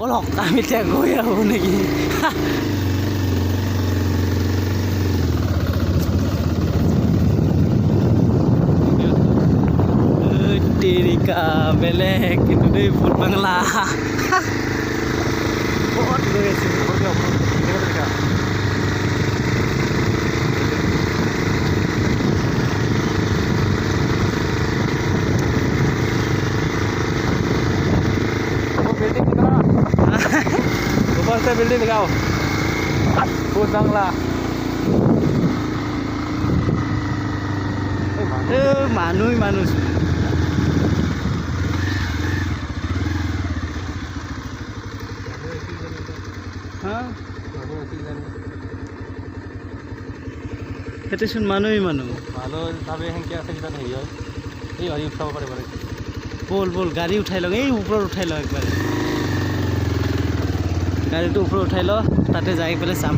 বলক আমি এতিয়া গৈ আহোঁ নেকি তেৰিকা বেলেগ কিন্তু দেই ভূত বাংলা বহুত গৈ আছোঁ ऊपर से बिल्डिंग दिखाओ भूत बांग्ला মানুহ মানুহ হা সেইটোচোন মানুহ মানুহ তাবে সেনেকৈ আছে কিজান হেৰি হয় এই হেৰি উঠাব পাৰে পাৰে বল বল গাড়ী উঠাই লওঁ এই ওপৰত উঠাই লওঁ একবাৰে গাড়ীটো ওপৰত উঠাই ল তাতে যাই পেলাই চাম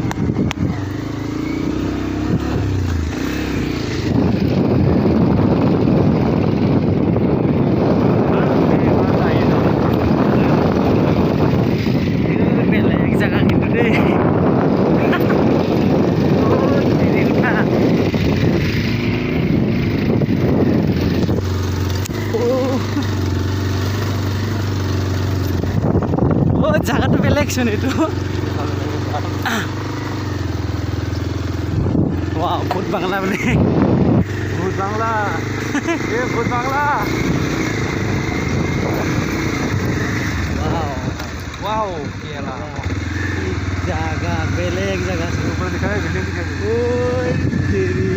বেলেগ জেগা কিন্তু দেই জায়গাটো বেলেগচোন এইটো ভূত বাংলা বোলে भूत बांग्ला ये भूत बांग्ला वाओ केला জায়গা বেলেগ জায়গা ऊपर दिखा है बिल्डिंग दिखा है ওই তেরি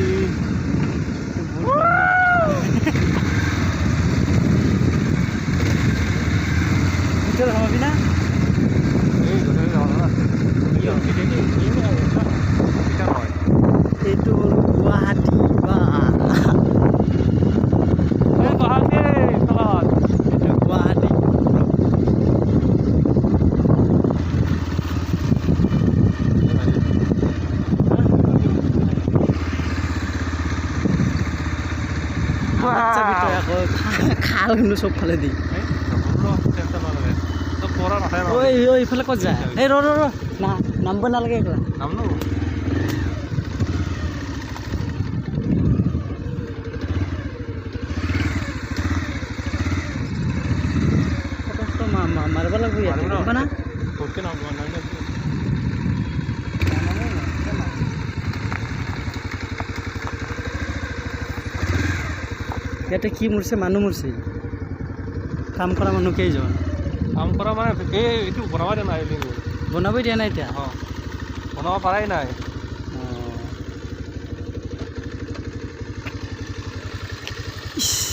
ভিতৰত সোমাবি না এই গোটেই যাওঁ না এইটো হ'ল গুৱাহাটী বা গুৱাহাটী তলত এইটো গুৱাহাটী আচ্ছা ভিতৰত আকৌ খাল কিন্তু চবফালে দি ঐ ঐ ইফালে ক'ত যায় এই ৰ না নামিব নালাগে এইফালে নামনো মাৰিব লাগিব ইয়াত না ক'তকে নাম ইয়াতে কি মৰিছে মানুহ মৰিছে কাম কৰা মানুহ কেইজন কাম কৰা মানে এইটো বনাব দিয়া নাই বনাবই দিয়া নাই এতিয়া অঁ বনাব পৰাই নাই ইছ